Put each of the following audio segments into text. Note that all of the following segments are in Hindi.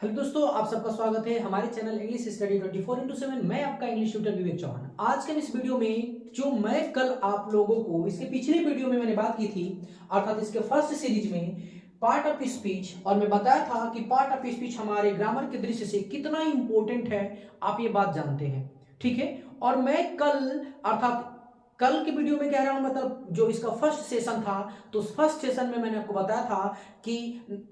हेलो दोस्तों, आप सबका स्वागत है हमारे चैनल इंग्लिश स्टडी 24/7। मैं आपका इंग्लिश ट्यूटर विवेक चौहान। आज के इस वीडियो में जो मैं कल आप लोगों को इसके पिछले वीडियो में मैंने बात की थी, अर्थात इसके फर्स्ट सीरीज में पार्ट ऑफ स्पीच, और मैं बताया था कि पार्ट ऑफ स्पीच हमारे ग्रामर के दृष्टि से कितना इंपॉर्टेंट है, आप ये बात जानते हैं। ठीक है, और मैं कल अर्थात कल की वीडियो में कह रहा हूं, मतलब जो इसका फर्स्ट सेशन था, तो उस फर्स्ट सेशन में मैंने आपको बताया था कि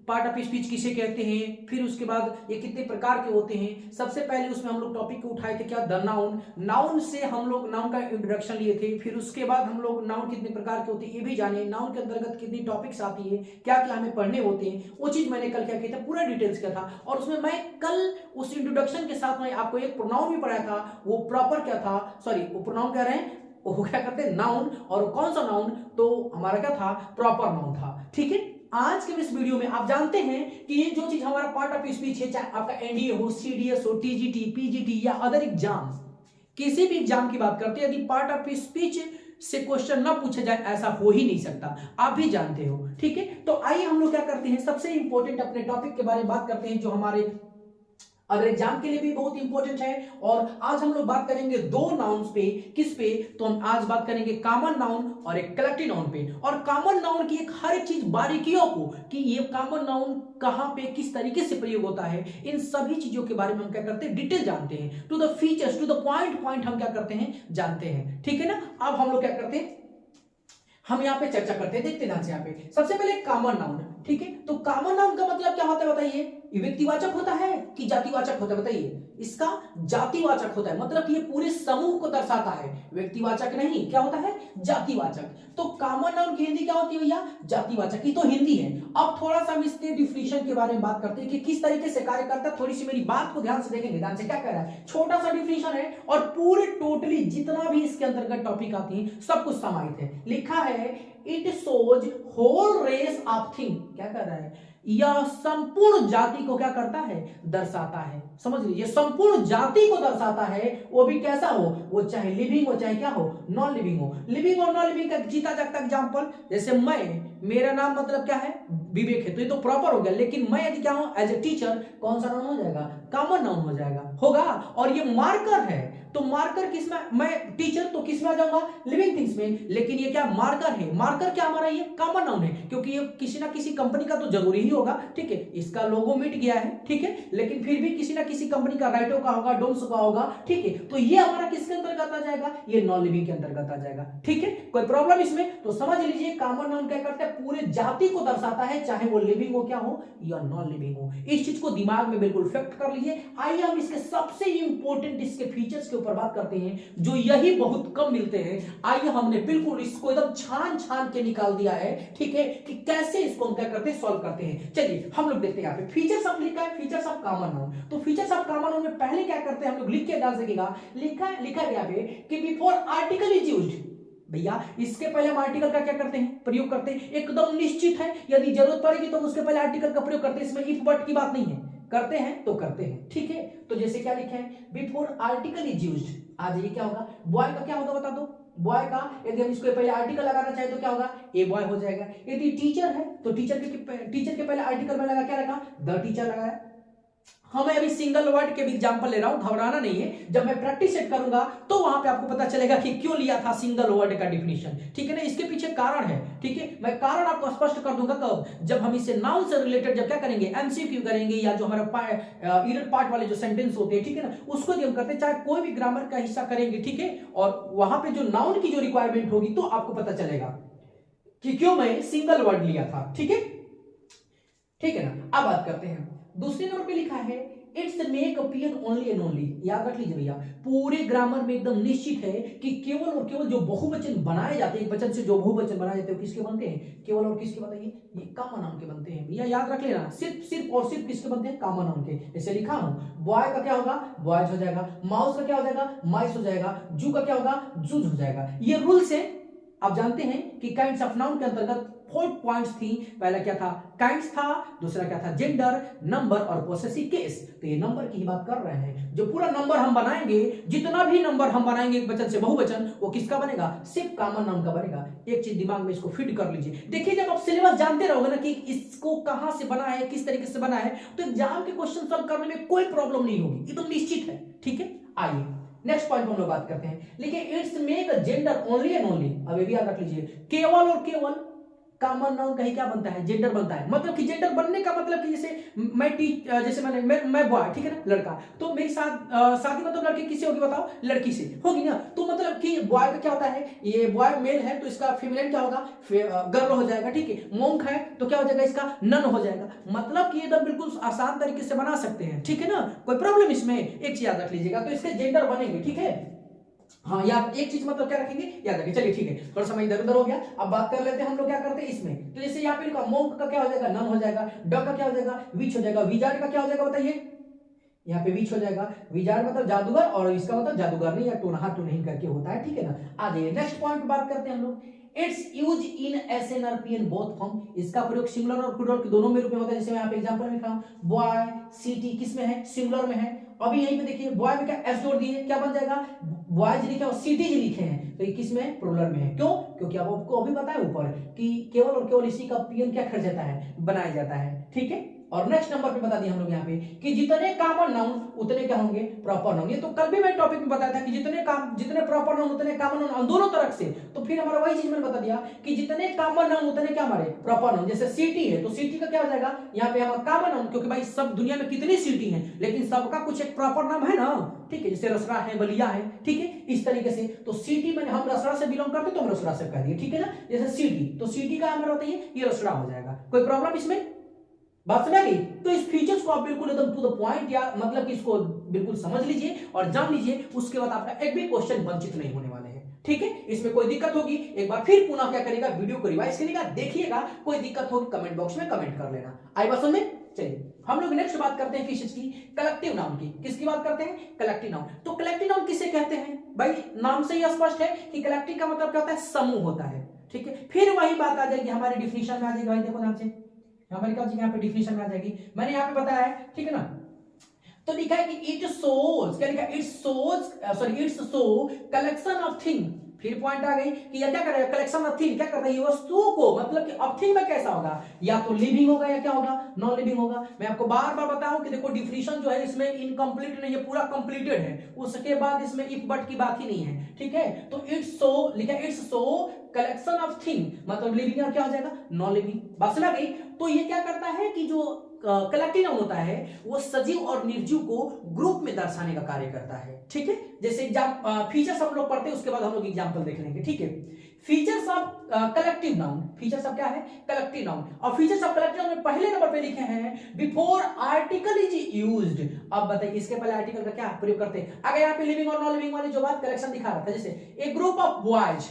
पार्ट ऑफ स्पीच किसे कहते हैं, फिर उसके बाद ये कितने प्रकार के होते हैं। सबसे पहले उसमें हम लोग टॉपिक को उठाए थे क्या, द नाउन। नाउन से हम लोग नाउन का इंट्रोडक्शन लिए थे। फिर उसके बाद हम लोग नाउन कितने प्रकार के होते हैं ये भी जाने, नाउन के अंतर्गत कितनी टॉपिक्स आती है, क्या क्या हमें पढ़ने होते हैं, वो चीज मैंने कल क्या किया था, पूरा डिटेल्स किया था। और उसमें मैं कल उस इंट्रोडक्शन के साथ में आपको एक प्रोनाउन भी पढ़ाया था। वो प्रॉपर क्या था, सॉरी वो प्रोनाउन कह रहे हैं, वो क्या करते हैं, नाउन। और कौन सा नाउन, तो हमारा क्या था, प्रॉपर नाउन था। ठीक है, आज के इस वीडियो में आप जानते हैं कि ये जो चीज हमारा पार्ट ऑफ स्पीच है, चाहे आपका एनडीए हो, सीडीएस हो, टीजीटी, पीजीटी या अदर एग्जाम, किसी भी एग्जाम की बात करते हैं, यदि पार्ट ऑफ स्पीच से क्वेश्चन ना पूछा जाए, ऐसा हो ही नहीं सकता, आप भी जानते हो। ठीक है, तो आइए हम लोग क्या करते हैं, सबसे इंपॉर्टेंट अपने टॉपिक के बारे में बात करते हैं जो हमारे अगर एग्जाम के लिए भी बहुत इंपॉर्टेंट है। और आज हम लोग बात करेंगे दो नाउन्स पे। किस पे, तो हम आज बात करेंगे कॉमन नाउन और एक कलेक्टिव नाउन पे। और कॉमन नाउन की एक हर एक चीज, बारीकियों को, कि ये कॉमन नाउन कहां पे किस तरीके से प्रयोग होता है, इन सभी चीजों के बारे में हम क्या करते हैं, डिटेल जानते हैं। To the features, to the point हम क्या करते हैं, जानते हैं। ठीक है ना, अब हम लोग क्या करते हैं, हम यहाँ पे चर्चा करते हैं, देखते हैं यहाँ पे। सबसे पहले कॉमन नाउन। ठीक है, तो कॉमन नाउन का मतलब क्या होता है बताइए, व्यक्तिवाचक होता है कि जातिवाचक होता है, बताइए। इसका जातिवाचक होता है, मतलब कि ये पूरे समूह को दर्शाता है, व्यक्तिवाचक नहीं, क्या होता है, जातिवाचक। तो कॉमन नाउन की हिंदी क्या होती है भैया, जातिवाचक। ये तो हिंदी है। अब थोड़ा सा हम इसके डिफिनेशन के बारे में बात करते हैं कि किस तरीके से कार्य करता है। थोड़ी सी मेरी बात को ध्यान से देखेंगे, ध्यान से, क्या कह रहा है, छोटा सा डिफिनेशन है और पूरे टोटली जितना भी इसके अंतर्गत टॉपिक आती है सब कुछ समाहित है। लिखा है, it shows whole race of thing, क्या कर रहा है, यह संपूर्ण जाति को क्या करता है, दर्शाता है। समझ लीजिए, संपूर्ण जाति को दर्शाता है, वो भी कैसा हो, वो चाहे लिविंग हो चाहे क्या हो, नॉन लिविंग हो। लिविंग और नॉन लिविंग का जीता जागता एग्जांपल, जैसे मेरा नाम मतलब क्या है, विवेक है, तो ये तो प्रॉपर हो गया। लेकिन मैं यदि क्या हूं, एज ए टीचर, कौन सा नाउन हो जाएगा, कॉमन नाउन हो जाएगा, होगा। और ये मार्कर है, तो मार्कर किसमें, मैं टीचर तो किसमें आ जाऊंगा, लिविंग थिंग्स में। लेकिन ये क्या मार्कर है, मार्कर क्या हमारा, ये कॉमन नाउन है, क्योंकि ये किसी ना किसी कंपनी का तो जरूरी ही होगा। ठीक है, इसका लोगो मिट गया है, ठीक है, लेकिन फिर भी किसी ना किसी कंपनी का, राइटो का होगा, डोम्स का होगा। ठीक है, तो ये हमारा किसके अंतर्गत आ जाएगा, ये नॉन लिविंग के अंतर्गत आ जाएगा। ठीक है, कोई प्रॉब्लम इसमें, तो समझ लीजिए कॉमन नाउन क्या करता है, पूरे जाति को दर्शाता है, चाहे वो लिविंग हो क्या हो या नॉन लिविंग हो। इस चीज को दिमाग में बिल्कुल फिक्स कर लीजिए। आइए हम इसके सबसे इंपॉर्टेंट इसके फीचर्स के ऊपर बात करते हैं, जो यही बहुत कम मिलते हैं। आइए, हमने बिल्कुल इसको एकदम छान छान के निकाल दिया है। ठीक है, कि कैसे इसको हम क्या करते हैं, सॉल्व करते हैं। चलिए हम लोग देखते हैं यहाँ पे फीचर्स ऑफ, लिखा है फीचर्स ऑफ कॉमन नाउन। तो फीचर्स ऑफ कॉमन नाउन में पहले क्या करते हैं हम लोग, लिख के डाल सकेगा, लिखा है यहाँ पे कि बिफोर आर्टिकल इज यूज्ड, भैया इसके पहले हम आर्टिकल का क्या करते हैं, प्रयोग करते हैं। एकदम निश्चित है, यदि जरूरत पड़ेगी तो उसके पहले आर्टिकल का प्रयोग करते हैं। इसमें इफ बट की बात नहीं है, करते हैं तो करते हैं। ठीक है, तो जैसे क्या लिखा है, बिफोर आर्टिकल इज यूज्ड, आ जाइए क्या होगा, बॉय का क्या होगा बता दो, बॉय का यदि हम इसको पहले आर्टिकल लगाना चाहे तो क्या होगा, ए बॉय हो जाएगा। यदि टीचर है तो टीचर के पहले आर्टिकल में लगा, क्या लगा, द टीचर लगाया। मैं अभी सिंगल वर्ड के भी एग्जांपल ले रहा हूं, घबराना नहीं है। जब मैं प्रैक्टिस सेट करूंगा तो वहां पे आपको पता चलेगा कि क्यों लिया था सिंगल वर्ड का डिफिनेशन। ठीक है ना, इसके पीछे कारण है। ठीक है, मैं कारण आपको स्पष्ट कर दूंगा कब, जब हम इसे नाउन से रिलेटेड जब क्या करेंगे, एमसीक्यू करेंगे, या जो हमारा इरर पार्ट वाले जो सेंटेंस होते हैं, ठीक है ना, उसको हम करते हैं, चाहे कोई भी ग्रामर का हिस्सा करेंगे। ठीक है, और वहां पे जो नाउन की जो रिक्वायरमेंट होगी तो आपको पता चलेगा कि क्यों मैं सिंगल वर्ड लिया था। ठीक है, ठीक है ना। अब बात करते हैं, दूसरे नंबर पे लिखा है, it's make appear only and only. याद रख लीजिए भैया, पूरे ग्रामर में एकदम निश्चित है कि केवल और केवल जो बहुवचन बनाए जाते हैं, एक वचन से जो बहुवचन बनाए जाते हैं, किसके बनते हैं, केवल और किसके बताइए, ये कॉमन नाउन के बनते हैं। भैया याद रख लेना, सिर्फ और सिर्फ किसके बनते हैं, कॉमन नाउन के। जैसे लिखा हूं, बॉय का क्या होगा, बॉयज हो जाएगा, माउस का क्या हो जाएगा, माइस हो जाएगा, जू का क्या होगा, जूज हो जाएगा। ये रूल्स है। आप जानते हैं कि काइंड्स ऑफ नाउन के अंतर्गत 4 पॉइंट्स थी। पहला क्या था, काइंड्स था, दूसरा क्या था, जेंडर, नंबर और पोसेसिव केस। तो ये नंबर की ही बात कर रहे हैं। जो पूरा नंबर हम बनाएंगे, जितना भी नंबर हम बनाएंगे एक वचन से बहुवचन, वो किसका बनेगा, सिर्फ कॉमन नाउन का बनेगा। एक चीज दिमाग में इसको फिट कर लीजिए। देखिए जब आप सिलेबस जानते रहोगे ना कि इसको कहां से बना है, किस तरीके से बना है, तो एग्जाम के क्वेश्चन सॉल्व करने में कोई प्रॉब्लम नहीं होगी, एकदम निश्चित है। ठीक है, आइए नेक्स्ट पॉइंट हम लोग बात करते हैं। लेकिन it's make gender only and only, अब ये भी याद रख लीजिए, केवल और केवल कॉमन नाउन का ही क्या बनता है, जेंडर बनता है। मतलब कि जेंडर बनने का मतलब कि जैसे मैं बॉय, ठीक है ना, लड़का, तो मेरी शादी मतलब लड़की किसी होगी बताओ, लड़की से होगी ना। तो मतलब कि बॉय का क्या होता है, ये बॉय मेल है तो इसका फीमेल क्या होगा, गर्ल हो जाएगा। ठीक है, मोंक है तो क्या हो जाएगा, इसका नन हो जाएगा। मतलब कि एकदम बिल्कुल आसान तरीके से बना सकते हैं। ठीक है ना, कोई प्रॉब्लम इसमें, एक चीज याद रख लीजिएगा, तो इसके जेंडर बनेंगे। ठीक है, हाँ याद, एक चीज मतलब क्या रखेंगे, याद रखें। चलिए ठीक है, थोड़ा समय इधर उधर हो गया। अब बात कर लेते हैं हम लोग क्या करते हैं इसमें। तो जैसे यहाँ पे लिखा, मोंक का क्या हो जाएगा, नन हो जाएगा। डॉग का क्या हो जाएगा, विच हो जाएगा। विजार्ड का क्या हो जाएगा बताइए, यहाँ पे विच हो जाएगा। विजार्ड मतलब जादूगर, और इसका मतलब जादूगर नहीं, या टोनहा टोनहीन करके होता है। ठीक है ना, आ जाइए नेक्स्ट पॉइंट बात करते हैं हम लोग। It's use in SNRP in both form, इसका प्रयोग सिंगुलर और प्लूरल दोनों में रूप में होता है। जैसे मैं यहाँ पे एग्जांपल में लिखा हूं, बॉय सिटी किस में है, सिंगुलर में है। अभी यहीं पे देखिए, बॉय में क्या एस जोड़ दिए, क्या बन जाएगा, बॉयज लिखे और सिटीज लिखे हैं, तो ये किस में, प्लूरल में है। क्यों, क्योंकि अब आपको अभी पता है ऊपर कि केवल और केवल इसी का पीएन क्या कर जाता है, बनाया जाता है। ठीक है, और नेक्स्ट नंबर पे बता दिया हम लोग यहाँ पे कि जितने कॉमन नाउन उतने क्या होंगे, प्रॉपर नाउन। ये तो कल भी मैं टॉपिक में बताया था कि जितने प्रॉपर नाउन उतने कॉमन नाउन, दोनों तरफ से। तो फिर हमारा वही चीज मैंने बता दिया कि जितने कॉमन नाउन उतने क्या हमारे प्रॉपर नाउन। जैसे सिटी है तो सिटी का क्या हो जाएगा, यहाँ पे हमारा कॉमन नाउन, क्योंकि भाई सब दुनिया में कितनी सिटी है, लेकिन सबका कुछ एक प्रॉपर नाम है ना। ठीक है, जैसे रसरा है, बलिया है। ठीक है, इस तरीके से। तो सिटी में हम रसरा से बिलोंग करते तो हम रसरा से कह दिए। ठीक है ना, जैसे सिटी, तो सिटी का हमारा होता है ये रसरा हो जाएगा। कोई प्रॉब्लम इसमें, बात समझ गई। तो इस फीचर्स को आप बिल्कुल एकदम टू द पॉइंट, या मतलब कि इसको बिल्कुल समझ लीजिए और जान लीजिए, उसके बाद आपका एक भी क्वेश्चन वंचित नहीं होने वाले हैं। ठीक है, इसमें कोई दिक्कत होगी एक बार फिर पुनः क्या करेगा, वीडियो को रिवाइज करेगा, देखिएगा। कोई दिक्कत होगी कमेंट बॉक्स में कमेंट कर लेना। आई बात समझ में। चलिए हम लोग नेक्स्ट बात करते हैं फीचर्स की, कलेक्टिव नाउन की। किसकी बात करते हैं, कलेक्टिव नाउन। तो कलेक्टिव नाउन किसे कहते हैं भाई, नाम से ही स्पष्ट है कि कलेक्टिव का मतलब क्या होता है, समूह होता है। ठीक है, फिर वही बात आ जाएगी हमारी डिफिनेशन में आ जाएगी। भाई देखो ध्यान से, हमारी क्या यहाँ पे डिफिनेशन में आ जाएगी, मैंने यहाँ पे बताया है। ठीक है ना, तो लिखा है कि इट शोज, क्या लिखा है, it's show collection of thing. फिर पॉइंट आ गई कि यह क्या कर रहा है, कलेक्शन ऑफ थिंग, क्या कर रही है, वस्तुओं को। मतलब कि ऑफ थिंग में कैसा होगा, या तो लिविंग होगा या क्या होगा, नॉन लिविंग होगा। मैं आपको बार बार बताऊं कि देखो डिफिनेशन जो है इसमें इनकम्प्लीट नहीं है, पूरा कंप्लीटेड है। उसके बाद इसमें इफ बट की बात ही नहीं है। ठीक है, तो इट्स शो लिखा है, it's show collection of thing, मतलब लिविंग और क्या हो जाएगा, नॉन लिविंग। बात समझ गई। तो ये क्या करता है कि जो कलेक्टिव नाउन होता है वो सजीव और निर्जीव को ग्रुप में दर्शाने का कार्य करता है। ठीक है, जैसे फीचर्स हम लोग पढ़ते हैं, उसके बाद हम लोग एग्जांपल देख लेंगे। ठीक है, features of collective noun, features of क्या है, कलेक्टिव नाउन। और फीचर्स ऑफ कलेक्टिव नाउन में पहले नंबर पे लिखे हैं बिफोर आर्टिकल इज यूज्ड। अब बताइए इसके पहले आर्टिकल का क्या प्रयोग करते हैं। अगर यहाँ पे लिविंग और नॉन लिविंग वाली जो बात कलेक्शन दिखा रहा था, जैसे ए ग्रुप ऑफ बॉयज,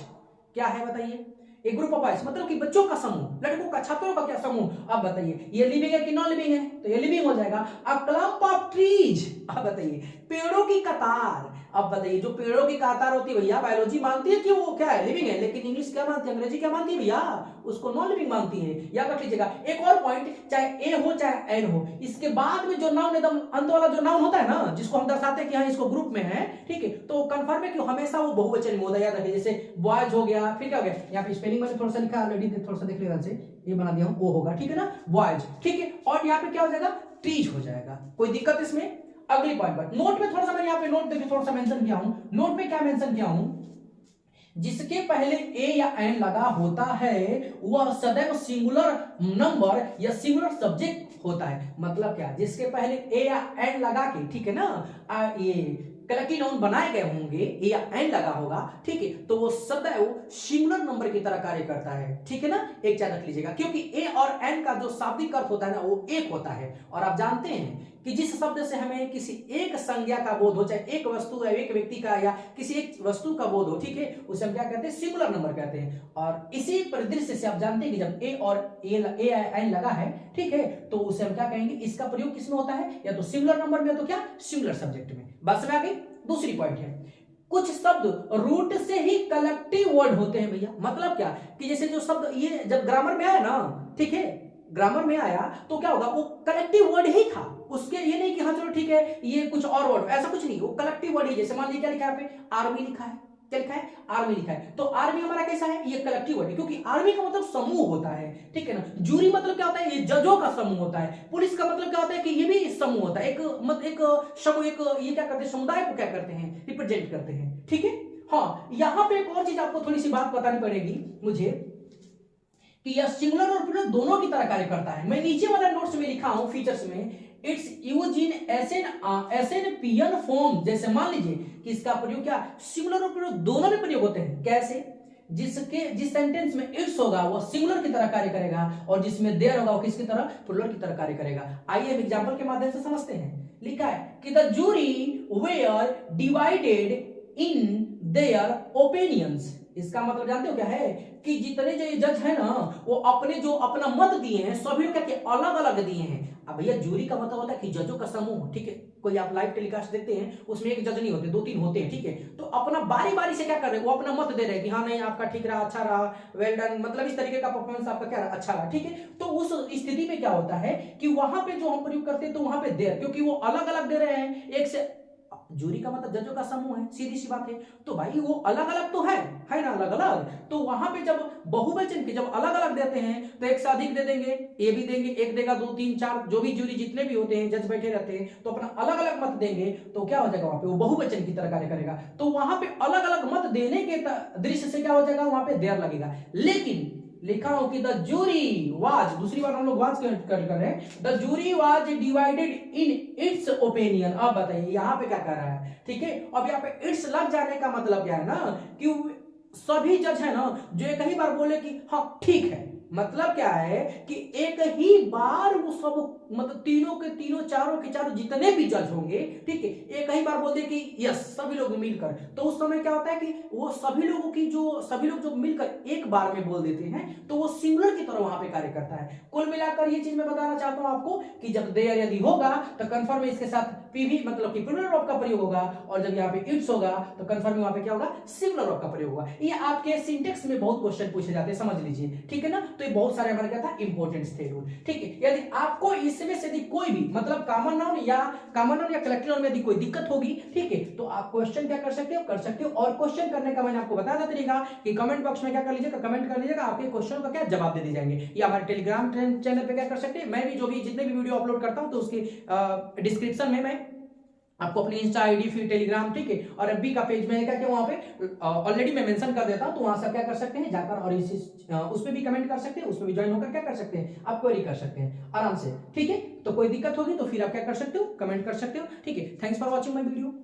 क्या है बताइए, एक ग्रुप ऑफ बॉयज मतलब कि बच्चों का समूह, लड़कों का, छात्रों का क्या समूह। अब बताइए ये लिविंग है कि नॉन लिविंग है, तो ये लिविंग हो जाएगा। अ क्लम्प ऑफ ट्रीज, अब बताइए पेड़ों की कतार। अब बताइए जो पेड़ों की कतार होती है भैया, बायोलॉजी मानती है कि वो क्या है, लिविंग है, लेकिन इंग्लिश क्या मानती है, अंग्रेजी क्या मानती है भैया, उसको नॉन लिविंग मानती है। याद रख लीजिएगा। एक और पॉइंट, चाहे ए हो चाहे एन हो, इसके बाद में जो नाउन एकदम अंत वाला जो नाउन होता है ना, जिसको हम दर्शाते हैं कि हाँ इसको ग्रुप में है, ठीक है, तो कंफर्म है कि हमेशा वो बहुवचन में होता है। याद रखिए, जैसे बॉयज हो गया, फिर क्या हो गया, यहाँ पे स्पेलिंग में थोड़ा सा लिखा ऑलरेडी, थोड़ा सा देख लेगा से, ये बना दिया हूं, ओ होगा। ठीक है ना, बॉयज। ठीक है, और यहाँ पे क्या हो जाएगा, ट्रीज हो जाएगा। कोई दिक्कत इसमें। अगली पॉइंट पर नोट में थोड़ा सा मैंने यहाँ पे नोट देखिए थोड़ा सा मेंशन किया हूं। नोट में क्या मेंशन किया हूं, जिसके पहले ए या एन लगा होता है वह सदैव सिंगुलर नंबर या सिंगुलर सब्जेक्ट होता है। मतलब क्या, जिसके पहले ए या एन लगा के, ठीक है ना, ये कलेक्टिव नाउन बनाए गए होंगे, ए या एन लगा होगा, ठीक है, तो वो सदैव सिंगुलर नंबर की तरह कार्य करता है। ठीक है ना, एक याद रख लीजिएगा, क्योंकि ए और एन का जो शाब्दिक अर्थ होता है ना वो एक होता है। और आप जानते हैं कि जिस शब्द से हमें किसी एक संज्ञा का बोध हो, चाहे एक वस्तु या एक व्यक्ति का या किसी एक वस्तु का बोध हो, ठीक है, उसे हम क्या कहते हैं, सिंगुलर नंबर कहते हैं। और इसी परिदृश्य से आप जानते हैं कि जब ए और एन लगा है, ठीक है, तो उसे हम क्या कहेंगे, इसका प्रयोग किसमें होता है, या तो सिंगुलर नंबर में, तो क्या, सिंगुलर सब्जेक्ट में। बात समझ आ गई। दूसरी पॉइंट है कुछ शब्द रूट से ही कलेक्टिव वर्ड होते हैं भैया। मतलब क्या कि जैसे जो शब्द ये जब ग्रामर में आया ना, ठीक है, ग्रामर में आया तो क्या होगा, वो कलेक्टिव वर्ड ही था। उसके ये नहीं कि हाँ चलो ठीक है ये कुछ और वर्ड, ऐसा कुछ नहीं, वो कलेक्टिव वर्ड ही। जैसे मान लीजिए क्या लिखा है यहाँ पे, आर्मी लिखा है, क्या लिखा है, आर्मी लिखा है। तो आर्मी हमारा कैसा है, ये कलेक्टिव वर्ड है, क्योंकि आर्मी का मतलब समूह होता है, ठीक है ना। जूरी मतलब क्या होता है, ये जजों का समूह होता है। पुलिस का मतलब क्या होता है कि ये भी समूह होता है, एक समूह, एक ये क्या करते हैं, समुदाय को क्या करते हैं, रिप्रेजेंट करते हैं, ठीक है। हाँ, यहां पे एक और चीज आपको थोड़ी सी बात बतानी पड़ेगी मुझे, कि यह सिंगुलर और प्लूरल दोनों की तरह कार्य करता है। मैं नीचे वाला नोट्स में लिखा हूं फीचर्स में, इट्स यूज इन एसएनपीएन फॉर्म। जैसे मान लीजिए कि इसका प्रयोग क्या, सिंगुलर और प्लूरल दोनों में प्रयोग होते हैं। कैसे, जिस सेंटेंस में इट्स होगा वो सिंगुलर की तरह कार्य करेगा, और जिसमें देयर होगा वो किसकी तरह, प्लूरल की तरह कार्य करेगा। आइए हम एग्जांपल के माध्यम से समझते हैं। लिखा है कि the jury were divided in their opinions. इसका मतलब जानते हो क्या है, कि जितने जो ये जज है ना, वो अपने जो अपना मत दिए हैं सभी लोग क्या अलग अलग दिए हैं। अब भैया जूरी का मतलब होता है कि जजों का समूह, ठीक है। कोई आप लाइव टेलीकास्ट देखते हैं उसमें एक जज नहीं होते, 2-3 होते हैं, ठीक है। तो अपना बारी बारी से क्या कर रहे हैं, वो अपना मत दे रहे हैं कि हाँ नहीं आपका ठीक रहा, अच्छा रहा, वेल डन, मतलब इस तरीके का परफॉर्मेंस आपका क्या रहा, अच्छा रहा, ठीक है। तो उस स्थिति में क्या होता है कि वहां पे जो हम प्रयोग करते हैं तो वहां पे देर, क्योंकि वो अलग अलग दे रहे हैं, एक से जूरी का मतलब जजों का समूह है, सीधी सी बात है। तो भाई वो अलग अलग तो है ना, अलग अलग। तो वहां पे जब बहुवचन के जब अलग अलग देते हैं तो एक से अधिक दे देंगे, ए भी देंगे, एक देगा, 2 3 4 जो भी जूरी जितने भी होते हैं जज बैठे रहते हैं, तो अपना अलग अलग मत देंगे। तो क्या हो जाएगा, वहां पे वो बहुवचन की तरह कार्य करेगा। तो वहां पे अलग अलग मत देने के दृश्य से क्या हो जाएगा, वहां पे देर लगेगा। लेकिन लिखा हो कि द जूरी वाज, दूसरी बार हम लोग वाज कर रहे हैं, the jury was divided in its opinion. अब बताइए यहां पे क्या कर रहा है, ठीक है। अब यहाँ पे इट्स लग जाने का मतलब क्या है ना, कि सभी जज है ना जो एक ही बार बोले कि हाँ ठीक है। मतलब क्या है कि एक ही बार वो सब, मतलब तीनों के तीनों, चारों के चारों जितने भी जज होंगे, ठीक है, एक ही बार बोल दे कि यस, सभी लोग मिलकर। तो उस समय क्या होता है कि वो सभी लोगों की सभी लोग जो मिलकर एक बार में बोल देते हैं तो वो सिंगुलर की तरह वहां पे कार्य करता है। कुल मिलाकर ये चीज मैं बताना चाहता हूं आपको कि जब देयर यदि होगा तो कन्फर्म इसके साथ पीवी मतलब कि प्लूरल वर्ब का प्रयोग होगा, और जब यहाँ पे इट्स होगा तो कन्फर्म वहां पे क्या होगा, सिंगुलर वर्ब का प्रयोग होगा। ये आपके सिंटेक्स में बहुत क्वेश्चन पूछे जाते हैं, समझ लीजिए, ठीक है ना। तो ये बहुत सारे हमारे क्या था, इंपॉर्टेंट थे रूल, ठीक है। यदि आपको इसमें से कोई भी मतलब कॉमन नाउन या कलेक्टिव नाउन में यदि कोई दिक्कत होगी, ठीक है, तो आप क्वेश्चन क्या कर सकते हो, और क्वेश्चन करने का मैंने आपको बताया तरीका कि कमेंट बॉक्स में क्या कर लीजिएगा, कमेंट कर लीजिएगा, आपके क्वेश्चन का क्या जवाब दे दिए जाएंगे। या हमारे टेलीग्राम चैनल पे क्या कर सकते हैं, मैं भी जो भी जितने भी वीडियो अपलोड करता हूं तो उसकी डिस्क्रिप्शन में मैं आपको अपनी इंस्टा आईडी, फिर टेलीग्राम, ठीक है, और एफबी का पेज में क्या वहां पे ऑलरेडी मैं मेंशन कर देता हूं, तो वहां से क्या कर सकते हैं जाकर, और उस पे भी कमेंट कर सकते हैं, उस पे भी ज्वाइन होकर क्या कर सकते हैं, आप क्वेरी कर सकते हैं आराम से, ठीक है। तो कोई दिक्कत होगी तो फिर आप क्या कर सकते हो, कमेंट कर सकते हो, ठीक है। Thanks for watching my video.